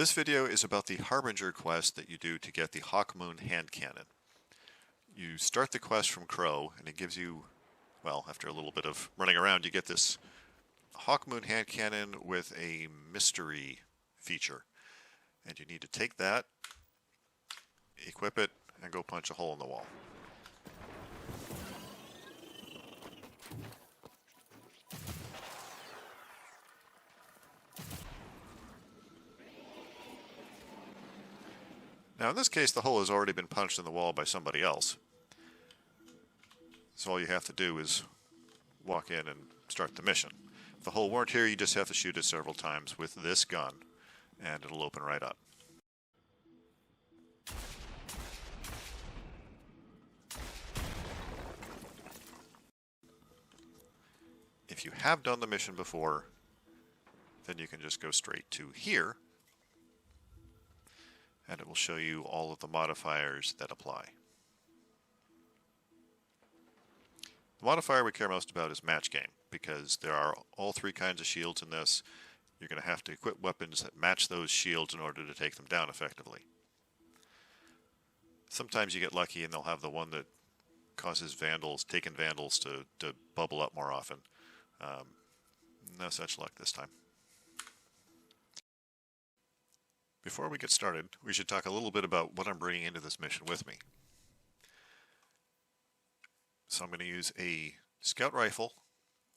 This video is about the Harbinger quest that you do to get the Hawkmoon hand cannon. You start the quest from Crow, and it gives you, well, after a little bit of running around, you get this Hawkmoon hand cannon with a mystery feature. And you need to take that, equip it, and go punch a hole in the wall. Now in this case, the hole has already been punched in the wall by somebody else. So all you have to do is walk in and start the mission. If the hole weren't here, you just have to shoot it several times with this gun, and it'll open right up. If you have done the mission before, then you can just go straight to here, and it will show you all of the modifiers that apply. The modifier we care most about is match game, because there are all three kinds of shields in this. You're going to have to equip weapons that match those shields in order to take them down effectively. Sometimes you get lucky and they'll have the one that causes vandals, taken vandals, to bubble up more often. No such luck this time. Before we get started, we should talk a little bit about what I'm bringing into this mission with me. So I'm going to use a scout rifle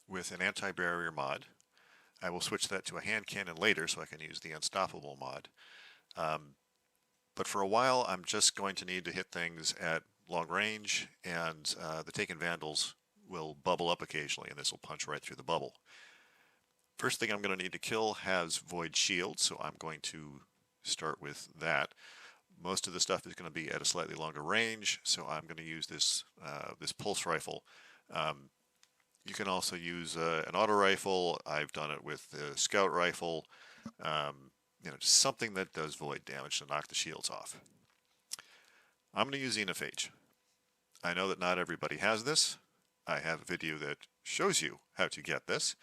with an anti-barrier mod. I will switch that to a hand cannon later so I can use the unstoppable mod. But for a while I'm just going to need to hit things at long range, and the taken vandals will bubble up occasionally, and this will punch right through the bubble. First thing I'm going to need to kill has void shield, so I'm going to start with that. Most of the stuff is going to be at a slightly longer range, so I'm going to use this this pulse rifle. You can also use an auto rifle. I've done it with the scout rifle. Just something that does void damage to knock the shields off. I'm going to use Inept. I know that not everybody has this. I have a video that shows you how to get this.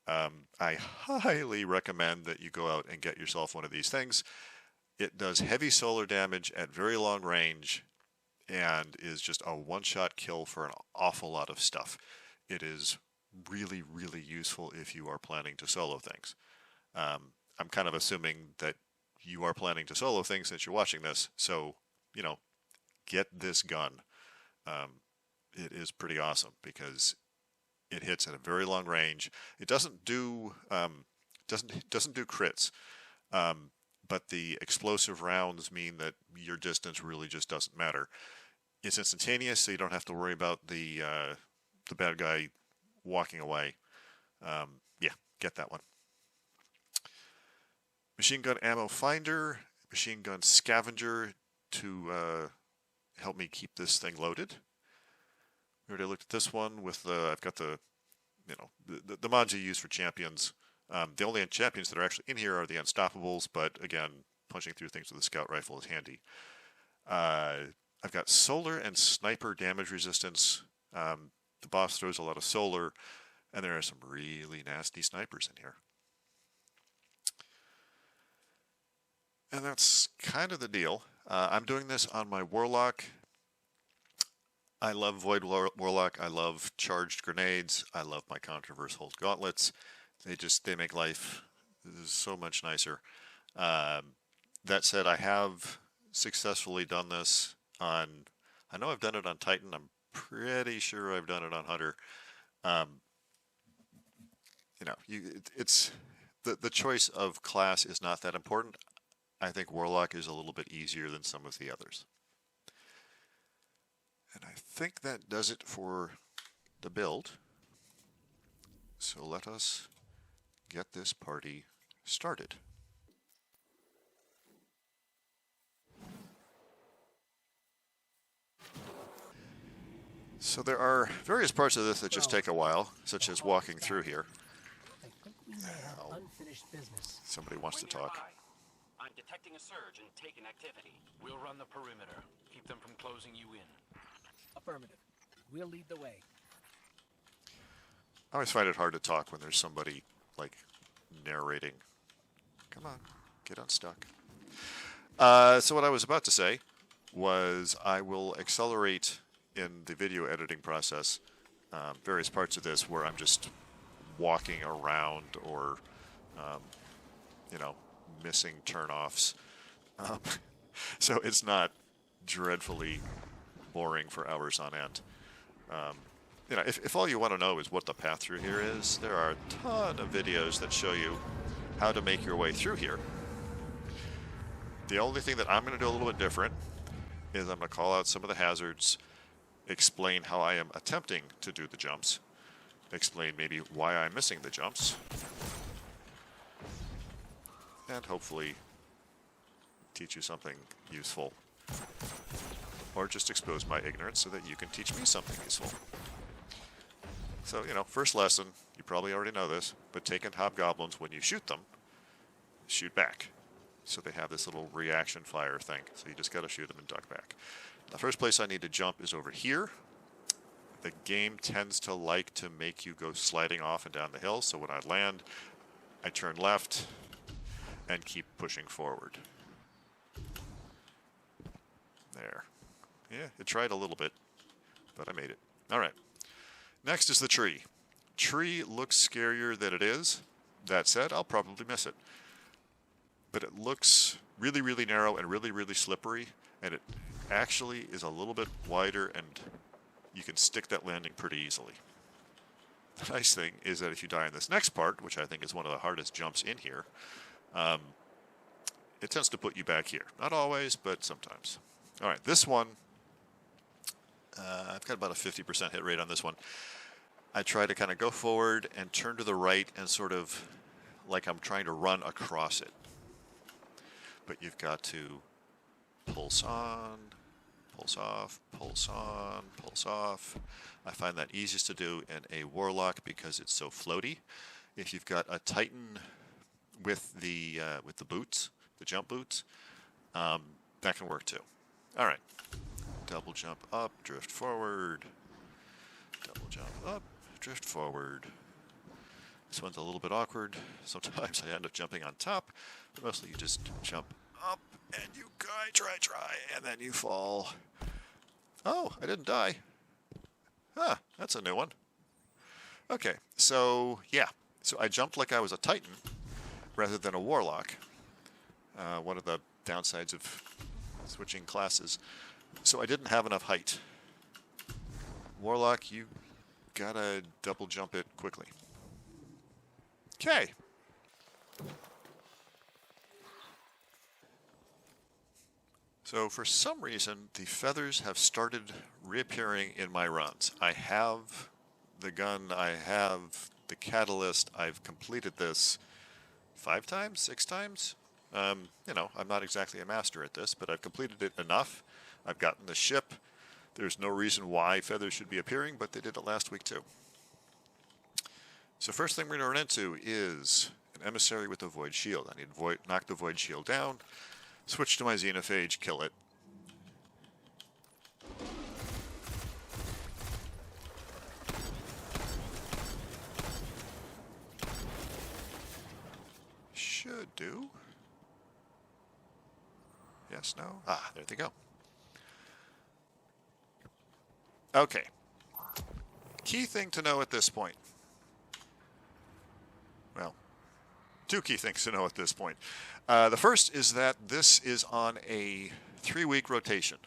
I highly recommend that you go out and get yourself one of these things. It does heavy solar damage at very long range and is just a one-shot kill for an awful lot of stuff. It is really, really useful if you are planning to solo things. I'm kind of assuming that you are planning to solo things since you're watching this, so, get this gun. It is pretty awesome because it hits at a very long range. It doesn't do crits, but the explosive rounds mean that your distance really just doesn't matter. It's instantaneous, so you don't have to worry about the bad guy walking away. Yeah, get that one. Machine gun ammo finder, machine gun scavenger to help me keep this thing loaded. We already looked at this one with I've got the mods you use for champions. The only champions that are actually in here are the unstoppables, but again, punching through things with a scout rifle is handy. I've got solar and sniper damage resistance. The boss throws a lot of solar, and there are some really nasty snipers in here. And that's kind of the deal. I'm doing this on my Warlock. I love Void Warlock. I love charged grenades. I love my controversial gauntlets. They make life so much nicer. That said, I have successfully done this on, I know I've done it on Titan. I'm pretty sure I've done it on Hunter. It's the choice of class is not that important. I think Warlock is a little bit easier than some of the others. And I think that does it for the build. So let us get this party started. So there are various parts of this that just take a while, such as walking through here. Somebody wants to talk. I'm detecting a surge in taken activity. We'll run the perimeter. Keep them from closing you in. Affirmative. We'll lead the way. I always find it hard to talk when there's somebody, like, narrating. Come on. Get unstuck. So what I was about to say was I will accelerate in the video editing process various parts of this where I'm just walking around or, you know, missing turnoffs. Um, so it's not dreadfully boring for hours on end. You know, if all you want to know is what the path through here is, there are a ton of videos that show you how to make your way through here. The only thing that I'm going to do a little bit different is I'm going to call out some of the hazards, explain how I am attempting to do the jumps, explain maybe why I'm missing the jumps, and hopefully teach you something useful. Or just expose my ignorance so that you can teach me something useful. So, you know, first lesson, you probably already know this, but taking hobgoblins, when you shoot them, shoot back. So they have this little reaction fire thing. So you just got to shoot them and duck back. The first place I need to jump is over here. The game tends to like to make you go sliding off and down the hill. So when I land, I turn left and keep pushing forward. There. Yeah, it tried a little bit, but I made it. All right. Next is the tree. Tree looks scarier than it is. That said, I'll probably miss it. But it looks really, really narrow and really, really slippery, and it actually is a little bit wider, and you can stick that landing pretty easily. The nice thing is that if you die in this next part, which I think is one of the hardest jumps in here, it tends to put you back here. Not always, but sometimes. All right, this one, I've got about a 50% hit rate on this one. I try to kind of go forward and turn to the right and sort of like I'm trying to run across it. But you've got to pulse on, pulse off, pulse on, pulse off. I find that easiest to do in a warlock because it's so floaty. If you've got a titan with the boots, the jump boots, that can work too. All right, double jump up, drift forward, double jump up, drift forward. This one's a little bit awkward. Sometimes I end up jumping on top, but mostly you just jump up and you try, and then you fall. Oh, I didn't die. Huh, that's a new one. Okay, so yeah. So I jumped like I was a titan rather than a warlock. One of the downsides of switching classes. So I didn't have enough height. Warlock, you gotta double jump it quickly. Okay. So for some reason, the feathers have started reappearing in my runs. I have the gun, I have the catalyst, I've completed this 5 times, 6 times. You know, I'm not exactly a master at this, but I've completed it enough. I've gotten the ship. There's no reason why feathers should be appearing, but they did it last week too. So first thing we're going to run into is an emissary with a void shield. I need to knock the void shield down, switch to my xenophage, kill it. Should do. Yes, no? Ah, there they go. Okay. Key thing to know at this point. Well, 2 key things to know at this point. The first is that this is on a 3-week rotation.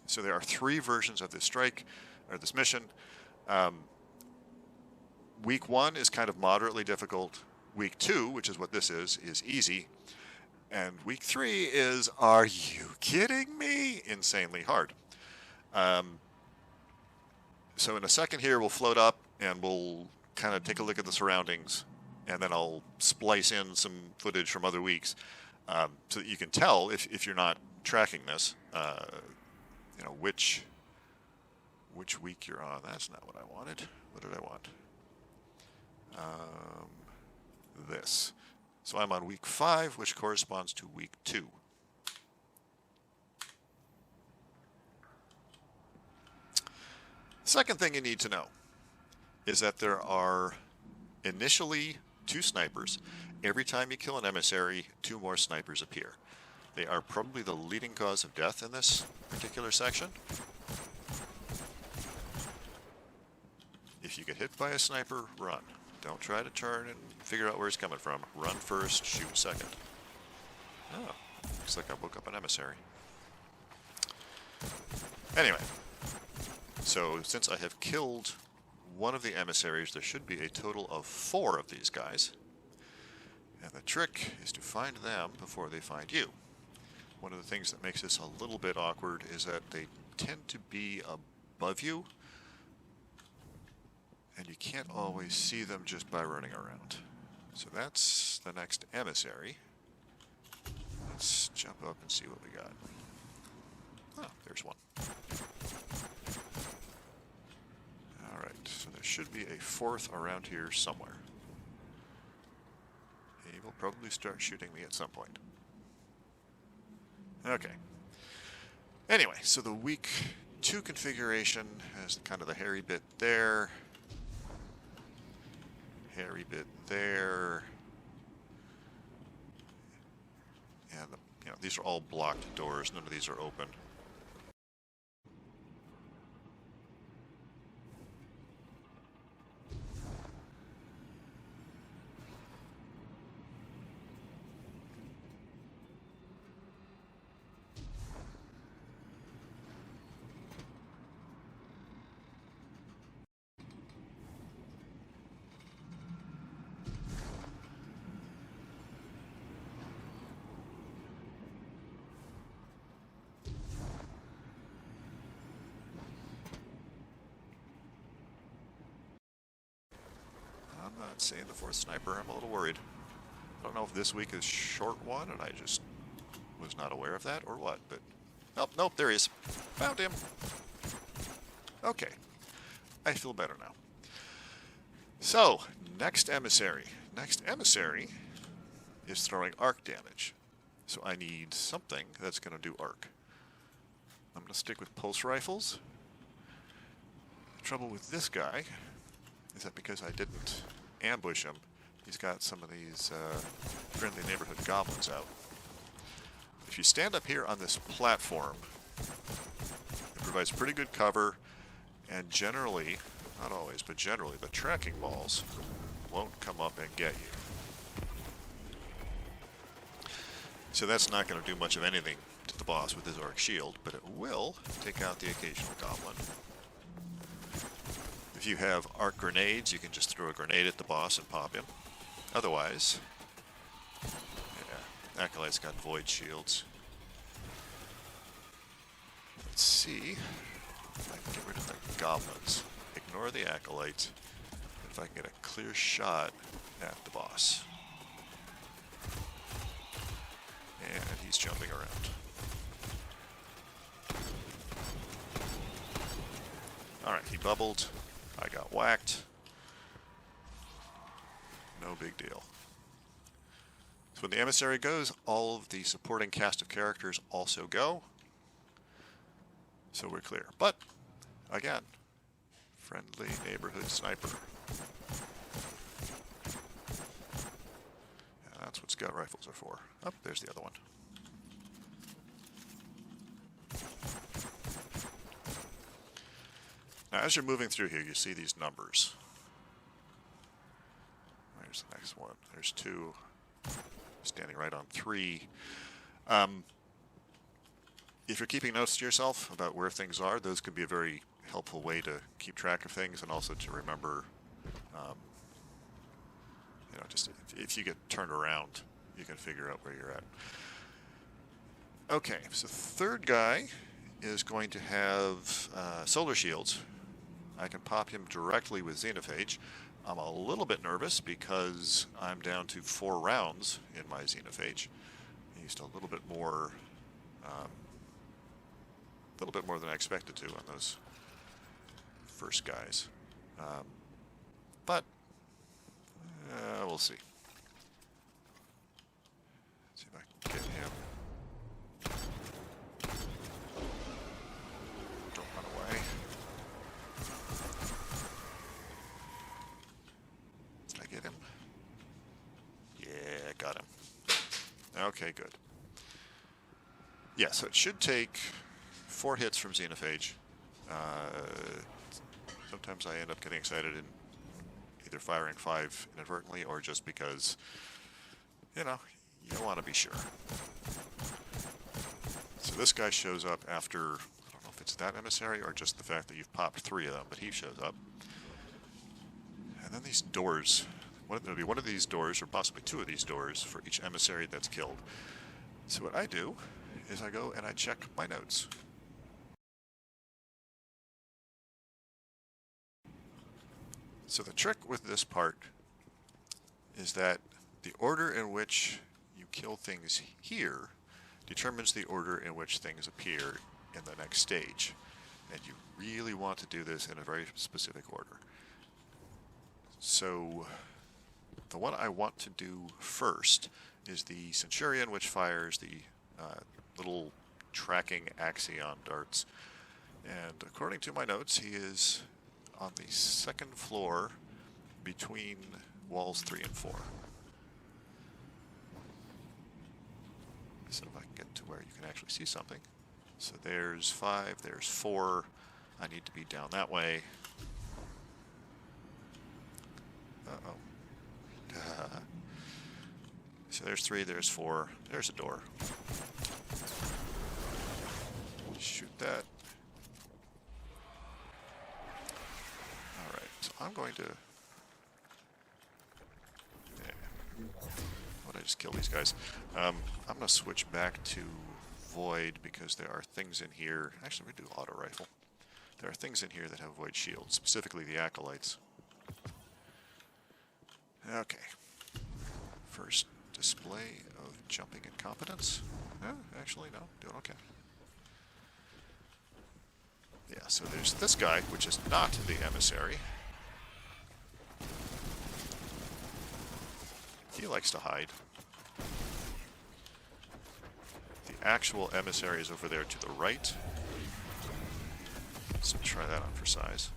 So there are 3 versions of this strike, or this mission. Week 1 is kind of moderately difficult. Week 2, which is what this is easy. And week 3 is, are you kidding me? Insanely hard. So in a second here, we'll float up and we'll kind of take a look at the surroundings. And then I'll splice in some footage from other weeks so that you can tell, if you're not tracking this, you know, which week you're on. That's not what I wanted. What did I want? This. So I'm on week 5, which corresponds to week 2. Second thing you need to know is that there are initially 2 snipers. Every time you kill an emissary, 2 more snipers appear. They are probably the leading cause of death in this particular section. If you get hit by a sniper, run. Don't try to turn and figure out where he's coming from. Run first, shoot second. Oh, looks like I woke up an emissary. Anyway, so since I have killed one of the emissaries, there should be a total of 4 of these guys. And the trick is to find them before they find you. One of the things that makes this a little bit awkward is that they tend to be above you, and you can't always see them just by running around. So that's the next emissary. Let's jump up and see what we got. Oh, there's one. Alright, so there should be a 4th around here somewhere. He will probably start shooting me at some point. Okay. Anyway, so the week 2 configuration has kind of the hairy bit there. Hairy bit there. And these are all blocked doors. None of these are open. I'm not seeing the 4th sniper. I'm a little worried. I don't know if this week is short one and I just was not aware of that or what, but... Oh, nope, there he is. Found him. Okay. I feel better now. So, next emissary. Next emissary is throwing arc damage. So I need something that's going to do arc. I'm going to stick with pulse rifles. The trouble with this guy is that because I didn't ambush him, he's got some of these friendly neighborhood goblins out. If you stand up here on this platform, it provides pretty good cover, and generally, not always, but generally, the tracking balls won't come up and get you. So that's not going to do much of anything to the boss with his arc shield, but it will take out the occasional goblin. If you have arc grenades, you can just throw a grenade at the boss and pop him. Otherwise, yeah, Acolyte's got void shields. Let's see if I can get rid of the goblins. Ignore the Acolyte. If I can get a clear shot at the boss. And he's jumping around. Alright, he bubbled. I got whacked. No big deal. So when the emissary goes, all of the supporting cast of characters also go. So we're clear. But, again, friendly neighborhood sniper. And that's what scout rifles are for. Oh, there's the other one. Now, as you're moving through here, you see these numbers. There's the next one. There's 2. Standing right on 3. If you're keeping notes to yourself about where things are, those could be a very helpful way to keep track of things and also to remember, just if you get turned around, you can figure out where you're at. Okay, so the third guy is going to have solar shields. I can pop him directly with Xenophage. I'm a little bit nervous because I'm down to 4 rounds in my Xenophage. I used a little bit more than I expected to on those first guys. But we'll see. See if I can get him. Don't run away. Did I get him? Okay, good. Yeah, so it should take 4 hits from Xenophage. Sometimes I end up getting excited and either firing 5 inadvertently or just because, you know, you want to be sure. So this guy shows up after, I don't know if it's that emissary or just the fact that you've popped 3 of them, but he shows up. And then these doors. There'll be one of these doors, or possibly 2 of these doors, for each emissary that's killed. So what I do is I go and I check my notes. So the trick with this part is that the order in which you kill things here determines the order in which things appear in the next stage. And you really want to do this in a very specific order. So the one I want to do first is the Centurion, which fires the little tracking Axion darts. And according to my notes, he is on the 2nd floor between walls 3 and 4. So if I can get to where you can actually see something. So there's 5, there's 4. I need to be down that way. Uh-oh. So there's 3, there's 4, there's a door. Shoot that. Alright, so I'm going to... Why don't I just kill these guys? I'm going to switch back to Void because there are things in here... Actually, we do auto rifle. There are things in here that have Void shields, specifically the Acolytes. Okay. First display of jumping incompetence. Actually, no. Doing okay. Yeah, so there's this guy, which is not the emissary. He likes to hide. The actual emissary is over there to the right. So try that on for size.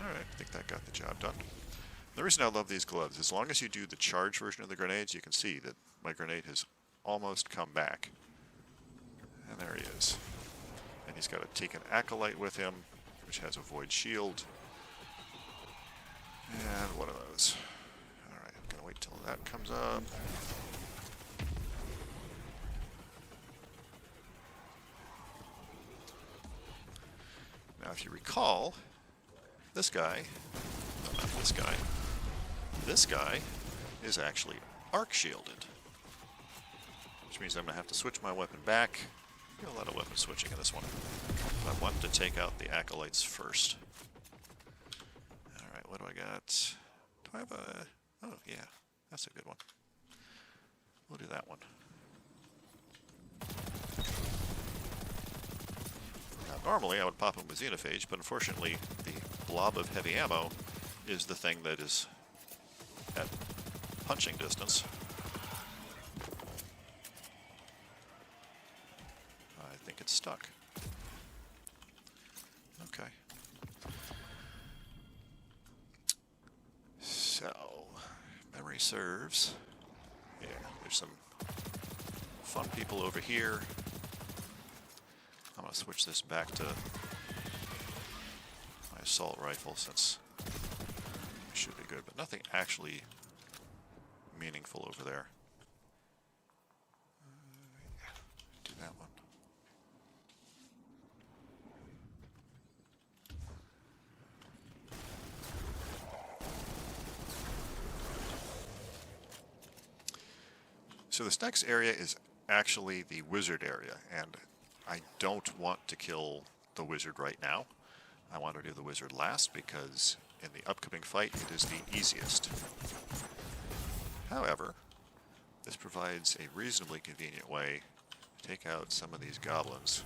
Alright, I think that got the job done. The reason I love these gloves, as long as you do the charge version of the grenades, you can see that my grenade has almost come back. And there he is. And he's got to take an Acolyte with him, which has a Void shield. And one of those. Alright, I'm going to wait till that comes up. Now, if you recall, this guy, no, not this guy is actually arc shielded. Which means I'm going to have to switch my weapon back. A lot of weapon switching in this one. But I want to take out the Acolytes first. Alright, what do I got? Do I have a... Oh, yeah. That's a good one. We'll do that one. Now, normally I would pop him with Xenophage, but unfortunately the blob of heavy ammo is the thing that is at punching distance. I think it's stuck. Okay. So, memory serves. Yeah, there's some fun people over here. I'm going to switch this back to my assault rifle since it should be good, but nothing actually meaningful over there. Yeah, do that one. So this next area is actually the wizard area, and I don't want to kill the wizard right now. I want to do the wizard last because in the upcoming fight it is the easiest. However, this provides a reasonably convenient way to take out some of these goblins.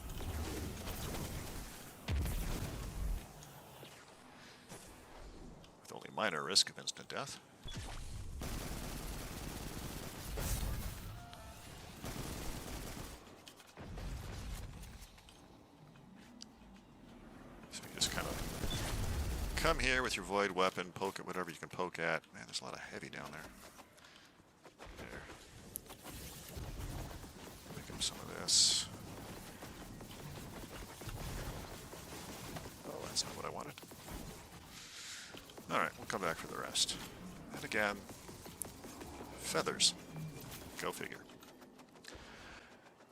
With only minor risk of instant death. Come here with your void weapon, poke at whatever you can poke at. Man, there's a lot of heavy down there. some of this. Oh, that's not what I wanted. Alright, we'll come back for the rest. And again, feathers. Go figure.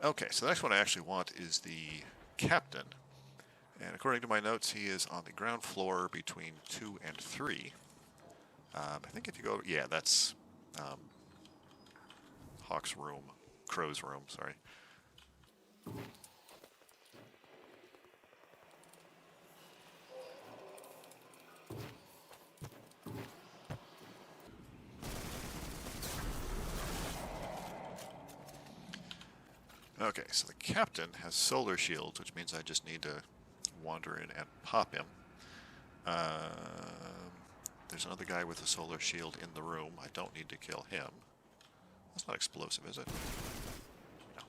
Okay, so the next one I actually want is the captain. And according to my notes, he is on the ground floor between 2 and 3. I think if you go... Yeah, that's Hawk's room. Crow's room, sorry. Okay, so the captain has solar shields, which means I just need to wander in and pop him. There's another guy with a solar shield in the room. I don't need to kill him. That's not explosive, is it? No.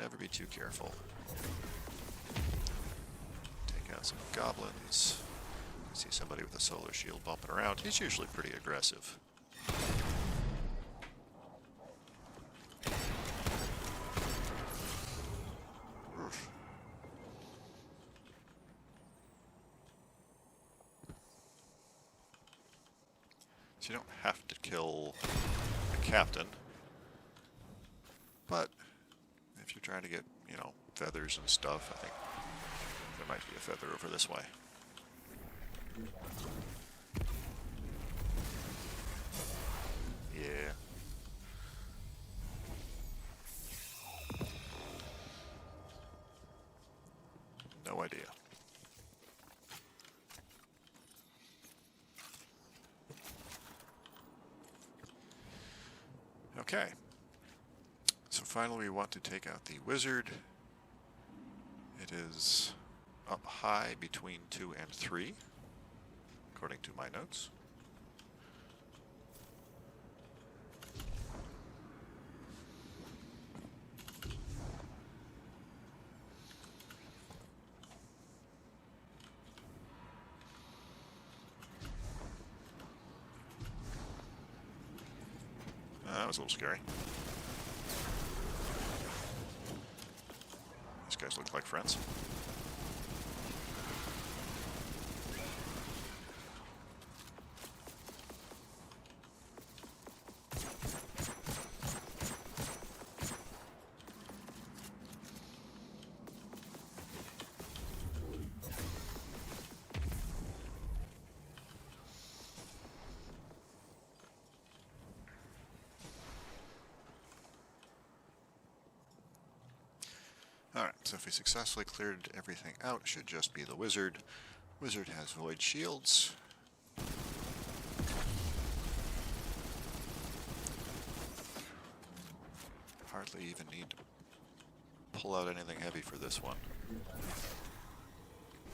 Never be too careful. Take out some goblins. I see somebody with a solar shield bumping around. He's usually pretty aggressive. So you don't have to kill the captain, but if you're trying to get, you know, feathers and stuff, I think there might be a feather over this way. Yeah. No idea. Okay, so finally we want to take out the wizard. It is up high between 2 and 3, according to my notes. That was a little scary. These guys look like friends. Alright, so if we successfully cleared everything out, it should just be the wizard. Wizard has void shields. Hardly even need to pull out anything heavy for this one.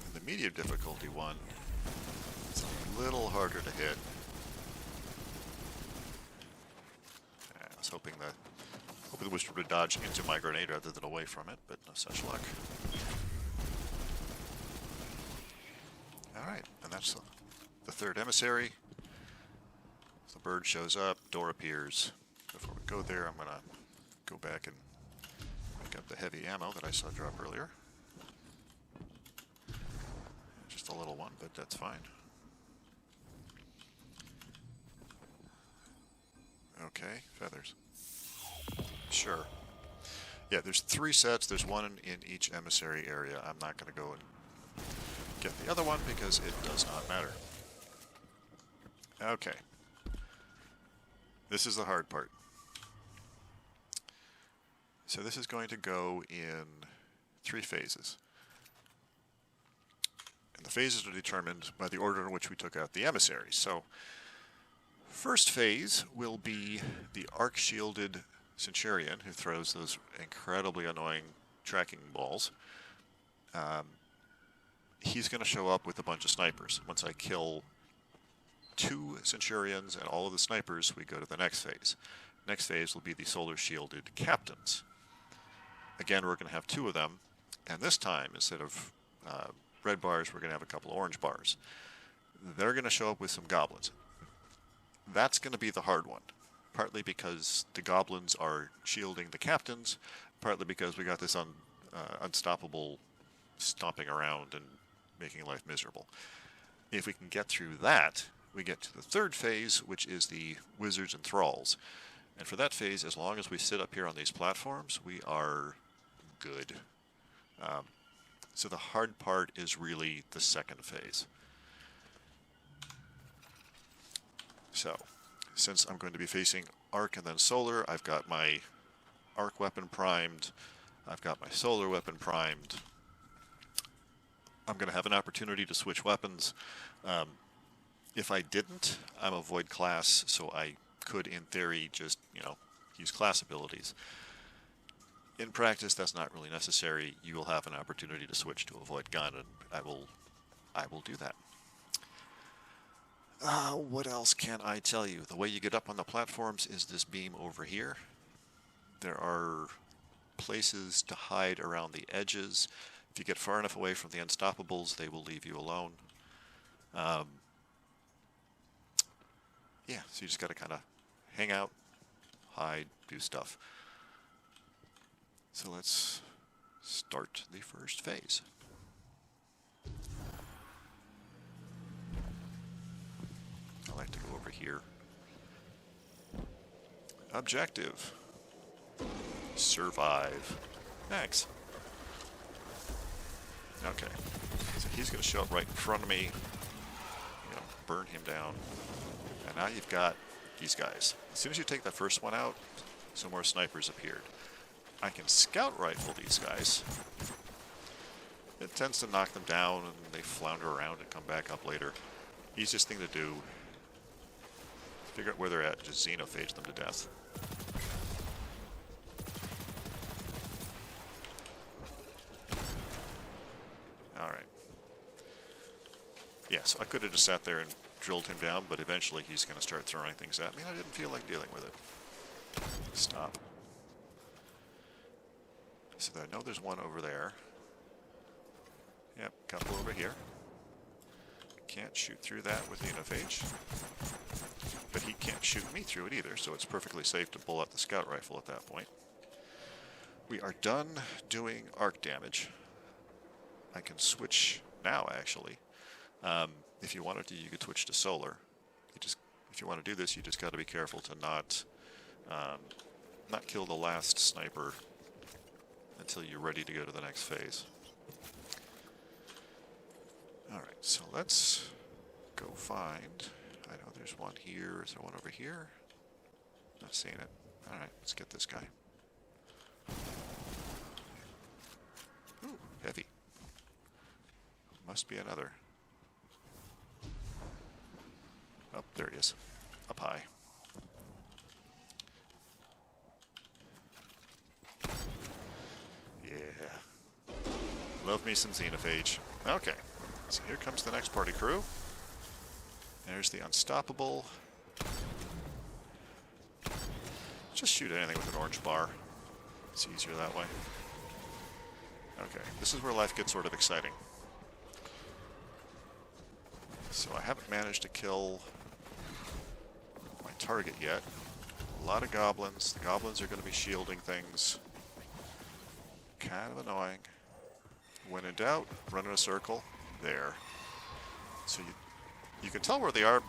And the medium difficulty one, it's a little harder to hit. I was hoping the wizard would dodge into my grenade rather than away from it, but no such luck. Alright, and that's the third emissary. The bird shows up, door appears. Before we go there, I'm going to go back and pick up the heavy ammo that I saw drop earlier. Just a little one, but that's fine. Okay, feathers. Sure. Yeah, there's 3 sets. There's one in each emissary area. I'm not going to go and get the other one because it does not matter. Okay. This is the hard part. So this is going to go in 3 phases. And the phases are determined by the order in which we took out the emissaries. So, first phase will be the arc-shielded Centurion, who throws those incredibly annoying tracking balls. He's going to show up with a bunch of snipers. Once I kill 2 Centurions and all of the snipers, we go to the next phase. Next phase will be the solar-shielded captains. Again, we're going to have 2 of them, and this time, instead of red bars, we're going to have a couple of orange bars. They're going to show up with some goblins. That's going to be the hard one. partly because the goblins are shielding the captains, partly because we got this unstoppable stomping around and making life miserable. If we can get through that, we get to the third phase, which is the wizards and thralls. And for that phase, as long as we sit up here on these platforms, we are good. So the hard part is really the second phase. So, since I'm going to be facing arc and then solar, I've got my arc weapon primed, I've got my solar weapon primed. I'm going to have an opportunity to switch weapons. If I didn't, I'm a void class, so I could, in theory, just, use class abilities. In practice, that's not really necessary. You will have an opportunity to switch to a void gun, and I will do that. What else can I tell you? The way you get up on the platforms is this beam over here. There are places to hide around the edges. If you get far enough away from the unstoppables, they will leave you alone. Yeah, so you just got to kind of hang out, hide, do stuff. So let's start the first phase. I like to go over here. Objective. Survive. Thanks. Okay. So he's going to show up right in front of me. Burn him down. And now you've got these guys. As soon as you take that first one out, some more snipers appeared. I can scout rifle these guys. It tends to knock them down and they flounder around and come back up later. Easiest thing to do, figure out where they're at, just xenophage them to death. Alright. Yeah, so I could have just sat there and drilled him down, but eventually he's going to start throwing things at me. I didn't feel like dealing with it. Stop. So I know there's one over there. Yep, couple over here. Can't shoot through that with the xenophage. But he can't shoot me through it either, so it's perfectly safe to pull out the scout rifle at that point. We are done doing arc damage. I can switch now, actually. If you wanted to, you could switch to solar. If you want to do this, you just got to be careful to not kill the last sniper until you're ready to go to the next phase. Alright, so let's go find... I know there's one here. Is there one over here? Not seeing it. Alright, let's get this guy. Ooh, heavy. Must be another. Oh, there he is. Up high. Yeah. Love me some xenophage. Okay. So here comes the next party crew. There's the unstoppable. Just shoot anything with an orange bar. It's easier that way. Okay, this is where life gets sort of exciting. So I haven't managed to kill my target yet. A lot of goblins. The goblins are going to be shielding things. Kind of annoying. When in doubt, run in a circle. There. So you can tell where they are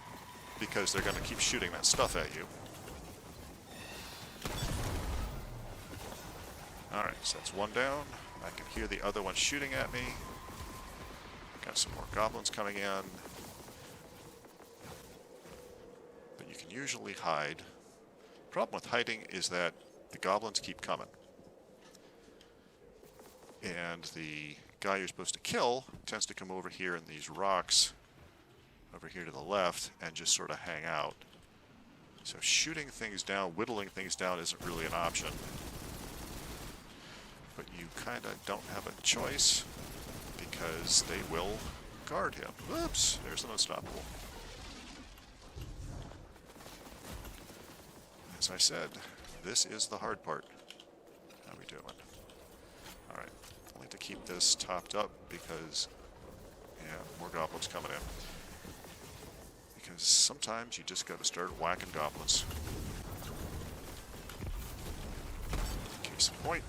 because they're going to keep shooting that stuff at you. Alright, so that's one down. I can hear the other one shooting at me. Got some more goblins coming in. But you can usually hide. Problem with hiding is that the goblins keep coming. And the guy you're supposed to kill tends to come over here in these rocks over here to the left and just sort of hang out. So shooting things down, whittling things down isn't really an option. But you kind of don't have a choice because they will guard him. Whoops, there's an unstoppable. As I said, this is the hard part. How we doing? Alright, I like to keep this topped up because, yeah, more goblins coming in. Because sometimes you just got to start whacking goblins. Case in point.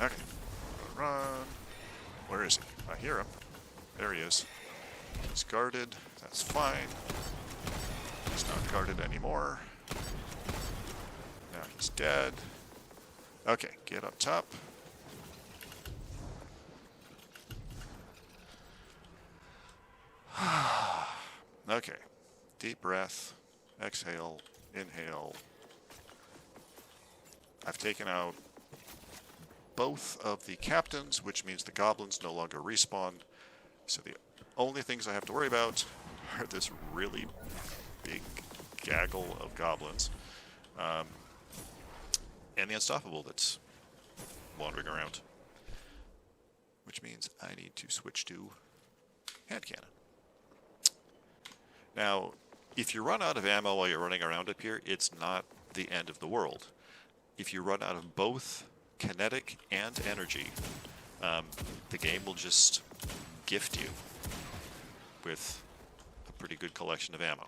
Okay. Run. Where is he? I hear him. There he is. He's guarded. That's fine. He's not guarded anymore. Now he's dead. Okay, get up top. Okay. Deep breath. Exhale. Inhale. I've taken out both of the captains, which means the goblins no longer respawn. So the only things I have to worry about are this really big gaggle of goblins. And the Unstoppable that's wandering around. Which means I need to switch to hand cannon. Now, if you run out of ammo while you're running around up here, it's not the end of the world. If you run out of both kinetic and energy, the game will just gift you with a pretty good collection of ammo.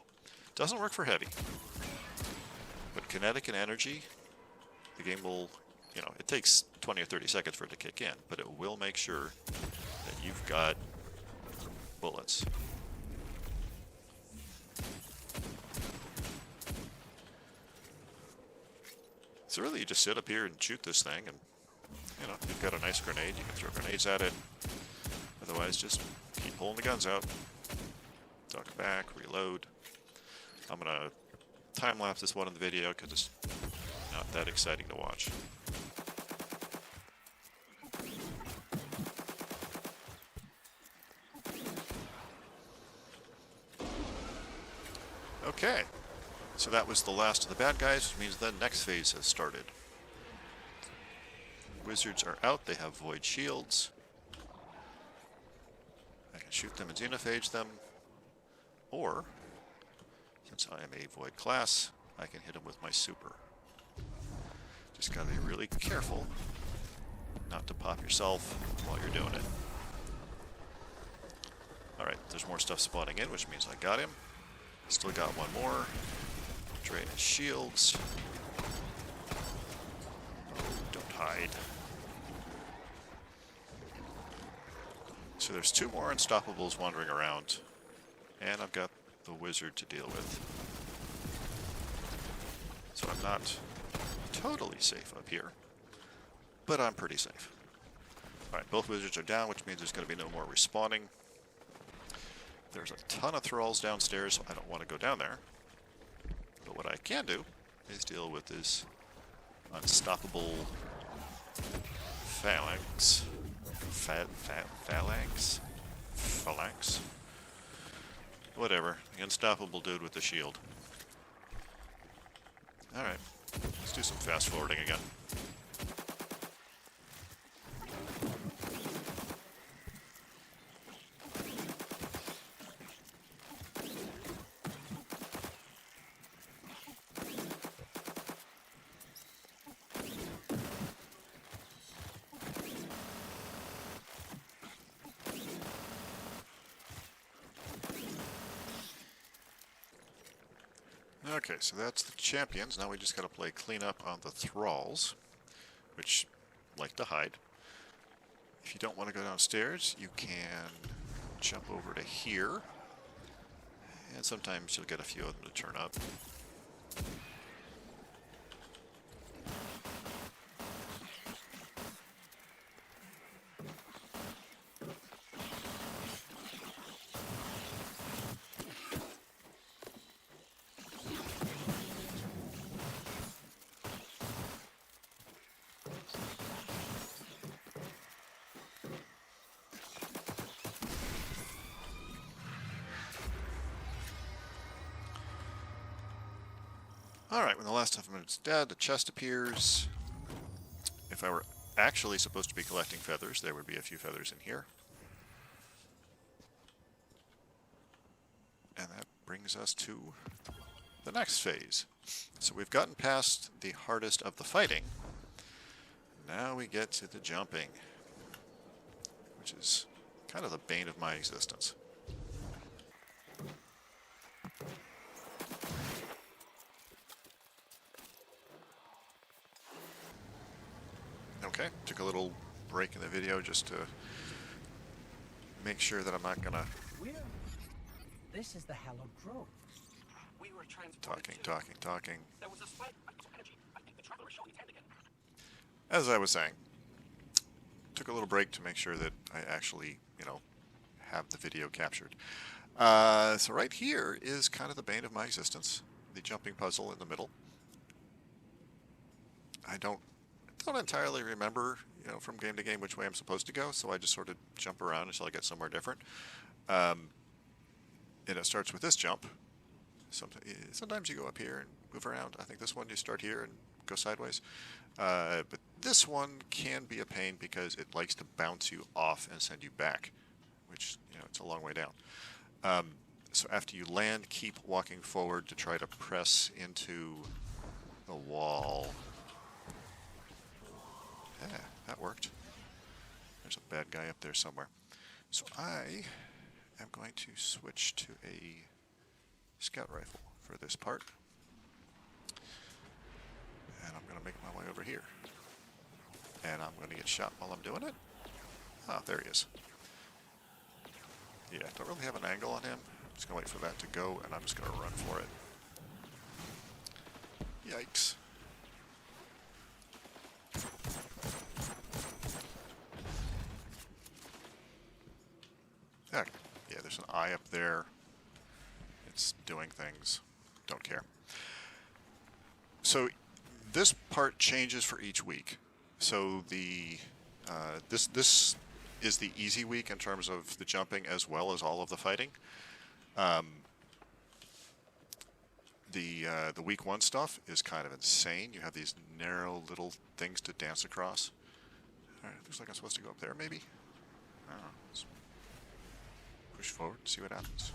Doesn't work for heavy, but kinetic and energy, the game will, you know, it takes 20 or 30 seconds for it to kick in, but it will make sure that you've got bullets. So really, you just sit up here and shoot this thing, and, you know, you've got a nice grenade, you can throw grenades at it. Otherwise, just keep pulling the guns out. Duck back, reload. I'm going to time-lapse this one in the video because it's not that exciting to watch. Okay, so that was the last of the bad guys, which means the next phase has started. Wizards are out, they have void shields. I can shoot them and xenophage them, or, since I am a void class, I can hit them with my super. Just gotta be really careful not to pop yourself while you're doing it. Alright, there's more stuff spawning in, which means I got him. Still got one more. Drain his shields. Oh, don't hide. So there's two more Unstoppables wandering around. And I've got the wizard to deal with. So I'm not totally safe up here. But I'm pretty safe. Alright, both wizards are down, which means there's going to be no more respawning. There's a ton of thralls downstairs, so I don't want to go down there. But what I can do is deal with this unstoppable phalanx. Phalanx? Whatever. The unstoppable dude with the shield. Alright. Let's do some fast forwarding again. Okay, so that's the champions. Now we just gotta play cleanup on the thralls, which like to hide. If you don't want to go downstairs, you can jump over to here, and sometimes you'll get a few of them to turn up. Alright, when the last of them is dead, the chest appears. If I were actually supposed to be collecting feathers, there would be a few feathers in here. And that brings us to the next phase. So we've gotten past the hardest of the fighting. Now we get to the jumping, which is kind of the bane of my existence. Okay, took a little break in the video just to make sure that I'm not gonna We're... This is the hallowed grove. We were transported talking. There was a spike of energy. I think the traveler is showing its hand again. As I was saying, took a little break to make sure that I actually, have the video captured. So right here is kind of the bane of my existence, the jumping puzzle in the middle. I don't entirely remember, from game to game which way I'm supposed to go, so I just sort of jump around until I get somewhere different. And it starts with this jump. Sometimes you go up here and move around. I think this one you start here and go sideways. But this one can be a pain because it likes to bounce you off and send you back, which, it's a long way down. So after you land, keep walking forward to try to press into the wall. Yeah, that worked. There's a bad guy up there somewhere. So I am going to switch to a scout rifle for this part. And I'm going to make my way over here. And I'm going to get shot while I'm doing it. Ah, there he is. Yeah, don't really have an angle on him. I'm just going to wait for that to go, and I'm just going to run for it. Yikes. Yeah, there's an eye up there. It's doing things. Don't care. So this part changes for each week. So the this is the easy week in terms of the jumping as well as all of the fighting. The week 1 stuff is kind of insane. You have these narrow little things to dance across. All right, looks like I'm supposed to go up there, maybe. I don't know. Let's push forward, see what happens.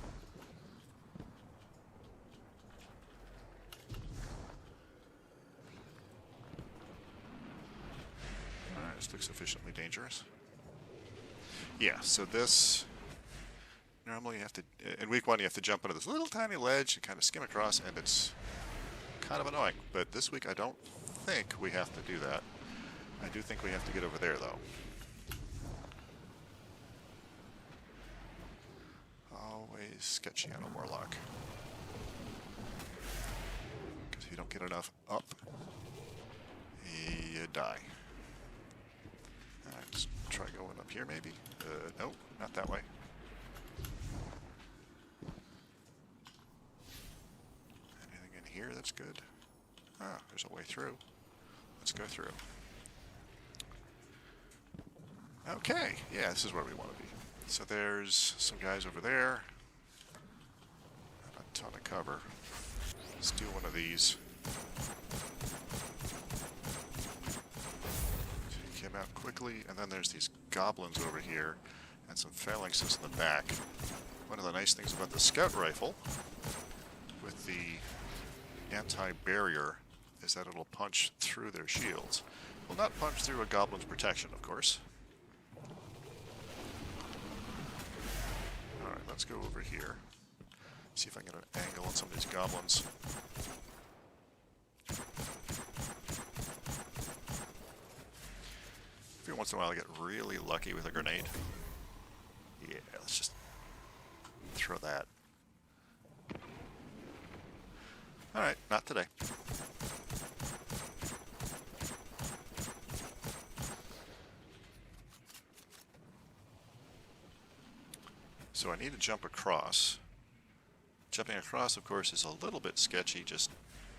Alright, this looks sufficiently dangerous. Yeah, so this... Normally you have to... In week 1 you have to jump onto this little tiny ledge and kind of skim across, and it's kind of annoying. But this week I don't think we have to do that. I do think we have to get over there, though. Always sketchy on a warlock. Because if you don't get enough up, you die. Alright, let's try going up here, maybe. Nope, not that way. Anything in here that's good? Ah, there's a way through. Let's go through. Okay, yeah, this is where we want to be. So there's some guys over there. A ton of cover. Steal one of these. Take him out quickly, and then there's these goblins over here, and some phalanxes in the back. One of the nice things about the scout rifle, with the anti-barrier, is that it'll punch through their shields. Will not punch through a goblin's protection, of course. Alright, let's go over here. See if I can get an angle on some of these goblins. Every once in a while I get really lucky with a grenade. Yeah, let's just throw that. Alright, not today. So I need to jump across. Jumping across, of course, is a little bit sketchy just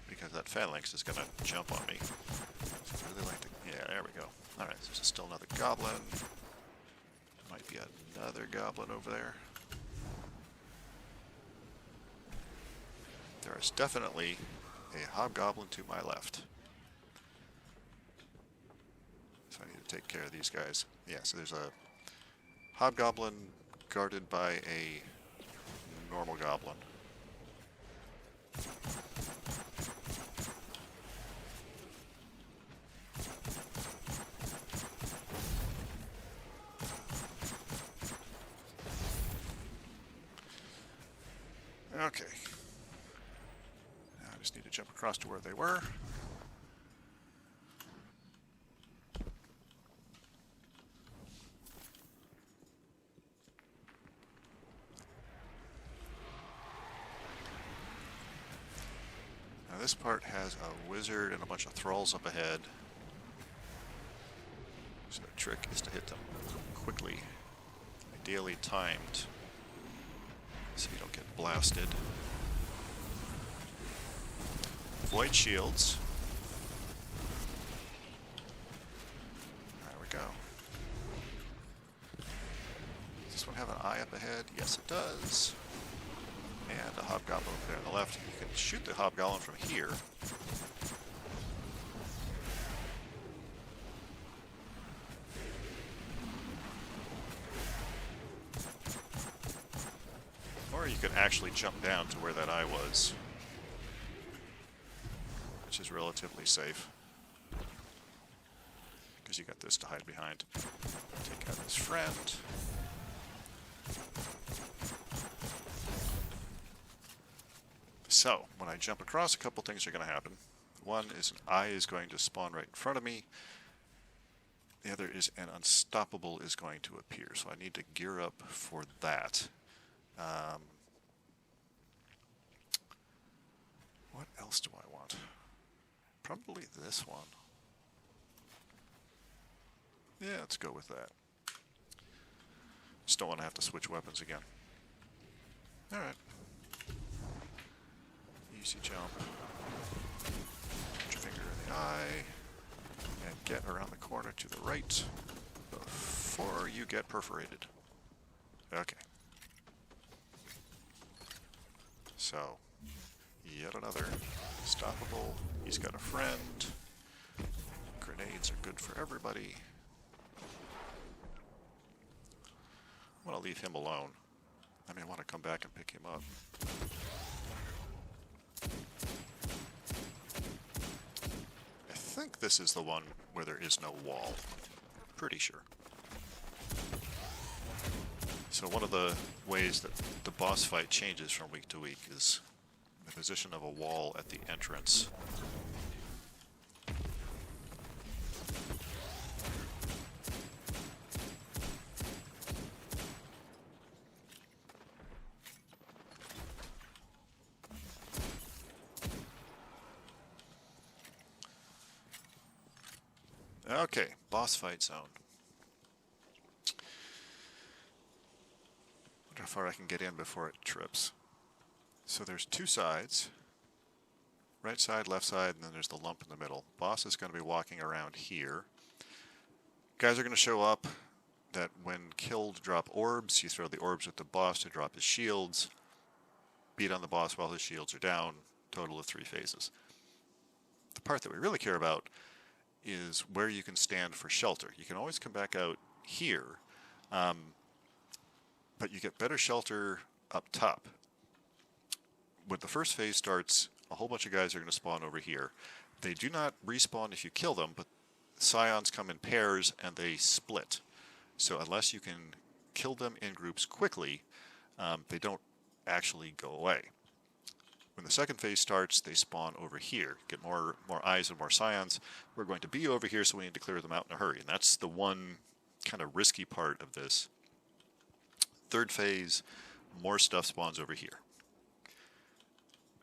because that phalanx is going to jump on me. So I really like to... Yeah, there we go. Alright, there's still another goblin. Might be another goblin over there. There is definitely a hobgoblin to my left. So I need to take care of these guys. Yeah, so there's a hobgoblin guarded by a normal goblin. Okay. Now I just need to jump across to where they were. this part has a wizard and a bunch of thralls up ahead. So the trick is to hit them quickly, ideally timed, so you don't get blasted. Avoid shields. There we go. Does this one have an eye up ahead? Yes, it does. And a hobgoblin over there on the left. You can shoot the hobgoblin from here. Or you could actually jump down to where that eye was, which is relatively safe, because you got this to hide behind. Take out his friend. So, when I jump across, a couple things are going to happen. One is an eye is going to spawn right in front of me. The other is an unstoppable is going to appear, so I need to gear up for that. What else do I want? Probably this one. Yeah, let's go with that. Just don't want to have to switch weapons again. Alright. Easy jump. Put your finger in the eye. And get around the corner to the right before you get perforated. Okay. So, yet another stoppable. He's got a friend. Grenades are good for everybody. I'm going to leave him alone. I may want to come back and pick him up. I think this is the one where there is no wall. Pretty sure. So one of the ways that the boss fight changes from week to week is the position of a wall at the entrance. Okay, boss fight zone. Wonder how far I can get in before it trips. So there's two sides. Right side, left side, and then there's the lump in the middle. Boss is going to be walking around here. Guys are going to show up that when killed drop orbs. You throw the orbs at the boss to drop his shields. Beat on the boss while his shields are down. Total of 3 phases. The part that we really care about is where you can stand for shelter. You can always come back out here, but you get better shelter up top. When the first phase starts, a whole bunch of guys are going to spawn over here. They do not respawn if you kill them, but scions come in pairs and they split. So unless you can kill them in groups quickly, they don't actually go away. When the second phase starts, they spawn over here. Get more eyes and more scions. We're going to be over here, so we need to clear them out in a hurry. And that's the one kind of risky part of this. Third phase, more stuff spawns over here.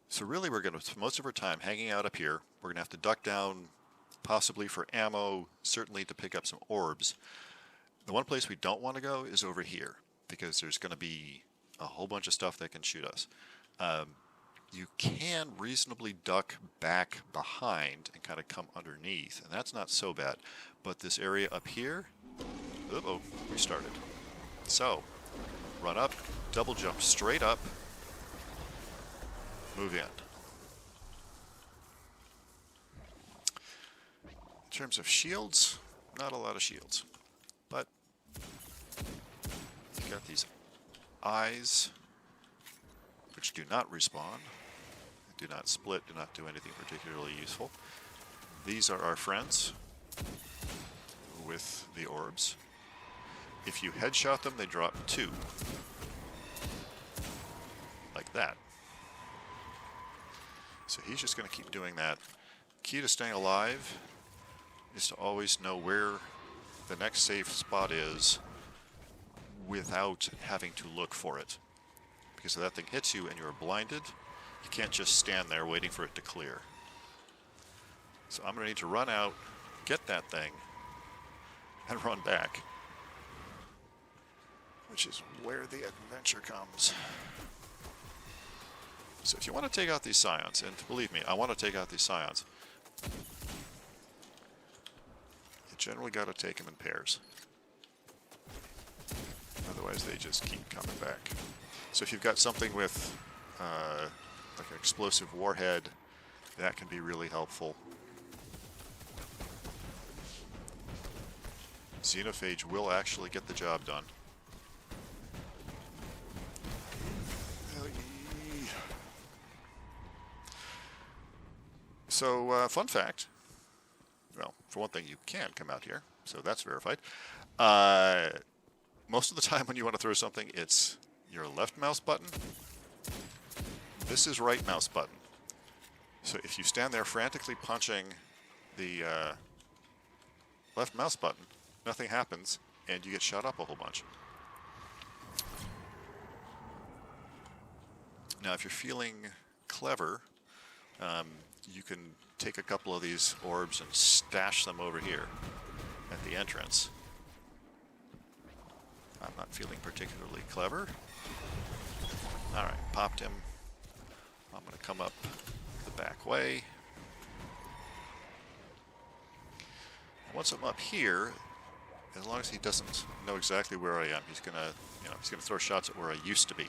So really we're going to spend most of our time hanging out up here. We're going to have to duck down possibly for ammo, certainly to pick up some orbs. The one place we don't want to go is over here, because there's going to be a whole bunch of stuff that can shoot us. You can reasonably duck back behind and kind of come underneath, and that's not so bad. But this area up here, uh-oh, restarted. So, run up, double jump straight up, move in. In terms of shields, not a lot of shields, but you got these eyes, which do not respawn. Do not split, do not do anything particularly useful. These are our friends with the orbs. If you headshot them, they drop 2. Like that. So he's just going to keep doing that. Key to staying alive is to always know where the next safe spot is without having to look for it. Because if that thing hits you and you're blinded, you can't just stand there waiting for it to clear. So I'm going to need to run out, get that thing, and run back. Which is where the adventure comes. So if you want to take out these scions, and believe me, I want to take out these scions, you generally got to take them in pairs. Otherwise they just keep coming back. So if you've got something with like an explosive warhead, that can be really helpful. Xenophage will actually get the job done. So, fun fact. Well, for one thing, you can come out here, so that's verified. Most of the time when you want to throw something, it's your left mouse button. This is right mouse button. So if you stand there frantically punching the left mouse button, nothing happens, and you get shot up a whole bunch. Now, if you're feeling clever, you can take a couple of these orbs and stash them over here at the entrance. I'm not feeling particularly clever. Alright, popped him. I'm going to come up the back way. Once I'm up here, as long as he doesn't know exactly where I am, he's going to, he's going to throw shots at where I used to be.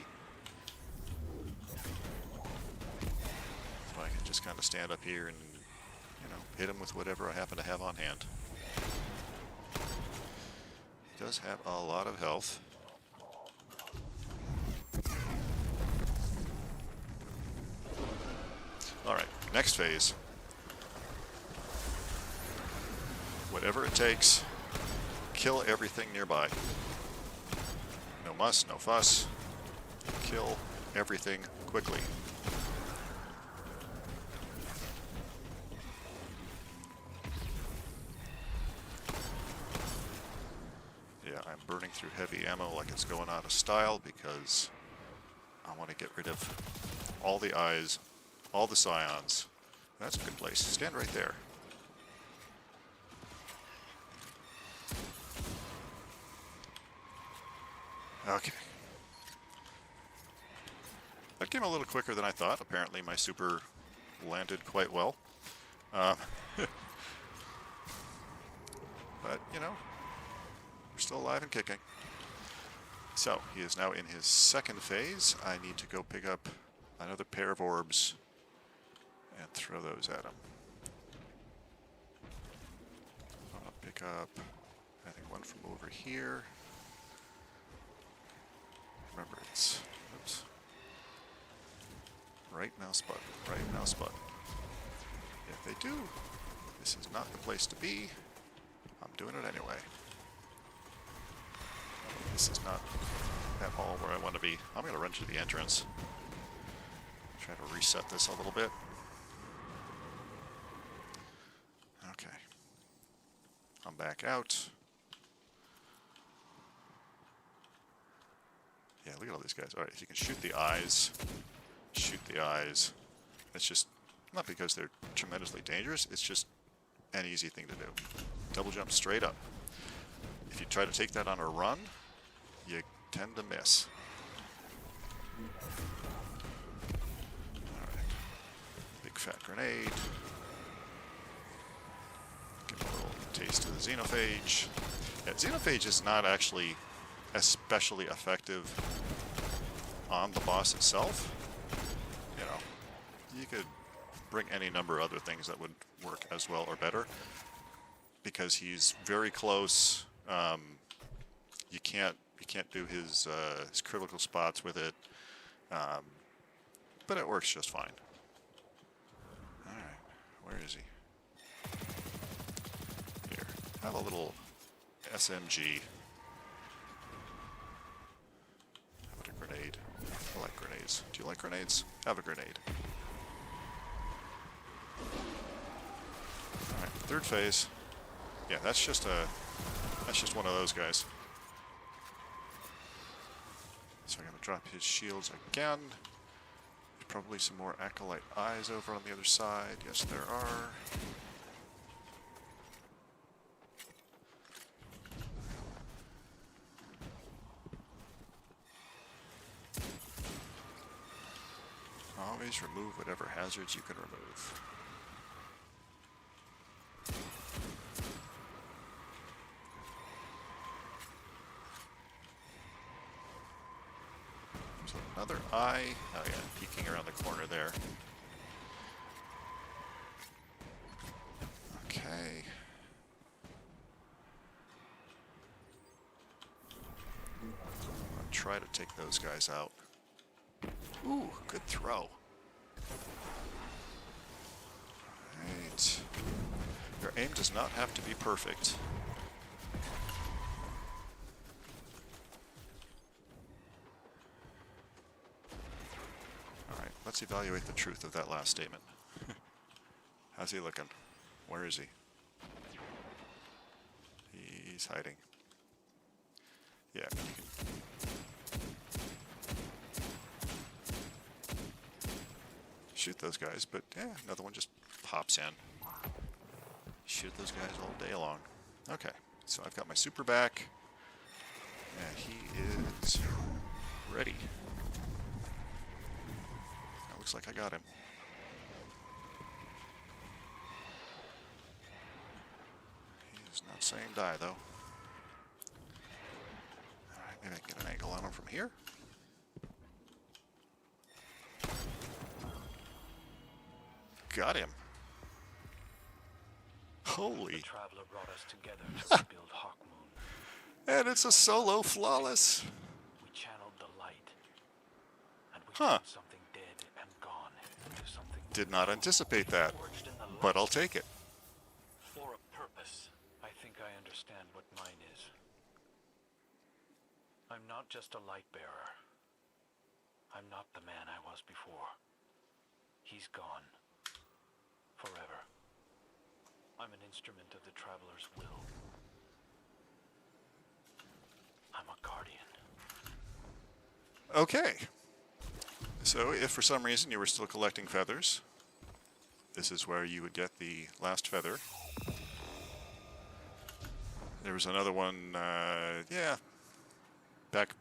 So I can just kind of stand up here and, hit him with whatever I happen to have on hand. He does have a lot of health. Alright, next phase. Whatever it takes, kill everything nearby. No muss, no fuss. Kill everything quickly. Yeah, I'm burning through heavy ammo like it's going out of style because I want to get rid of all the eyes, all the scions. That's a good place. Stand right there. Okay. That came a little quicker than I thought. Apparently my super landed quite well. But, we're still alive and kicking. So, he is now in his second phase. I need to go pick up another pair of orbs and throw those at him. I'll pick up, I think, one from over here. Remember, it's, oops, right mouse button, right mouse button. If they do, this is not the place to be. I'm doing it anyway. This is not at all where I want to be. I'm going to run to the entrance. Try to reset this a little bit. Okay. I'm back out. Yeah, look at all these guys. Alright, if you can shoot the eyes, shoot the eyes. It's just, not because they're tremendously dangerous, it's just an easy thing to do. Double jump straight up. If you try to take that on a run, you tend to miss. Alright. Big fat grenade. Give a little taste of the xenophage. Yeah, xenophage is not actually especially effective on the boss itself. You could bring any number of other things that would work as well or better. Because he's very close. You can't do his critical spots with it, but it works just fine. All right, where is he? Here, have a little SMG. How about a grenade? I like grenades. Do you like grenades? Have a grenade. All right, third phase. Yeah, that's just one of those guys. So I'm going to drop his shields again. There's probably some more acolyte eyes over on the other side. Yes, there are. Please remove whatever hazards you can remove. There's another eye. Oh yeah, peeking around the corner there. Okay. I'll try to take those guys out. Ooh, good throw. Right. Your aim does not have to be perfect. Alright, let's evaluate the truth of that last statement. How's he looking? Where is he? He's hiding. Yeah, you can... shoot those guys, but yeah, another one just pops in. Shoot those guys all day long. Okay, so I've got my super back. And he is ready. That looks like I got him. He is not saying die, though. Alright, maybe I can get an angle on him from here. Got him. Holy. The Traveler brought us together to rebuild Hawkmoon. And it's a solo flawless. We channeled the light. And we Huh. turned something dead and gone into something Did not anticipate that, forged in the light. but I'll take it. For a purpose. I think I understand what mine is. I'm not just a light bearer. I'm not the man I was before. He's gone. Forever. I'm an instrument of the Traveler's will. I'm a guardian. Okay. So if for some reason you were still collecting feathers, this is where you would get the last feather. There was another one, yeah, back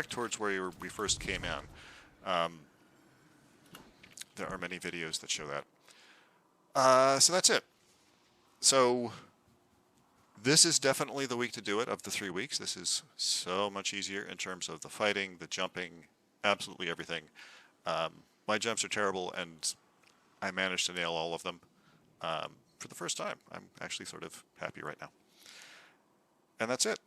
towards where we first came in. There are many videos that show that. So that's it. So this is definitely the week to do it of the 3 weeks. This is so much easier in terms of the fighting, the jumping, absolutely everything. My jumps are terrible, and I managed to nail all of them for the first time. I'm actually sort of happy right now. And that's it.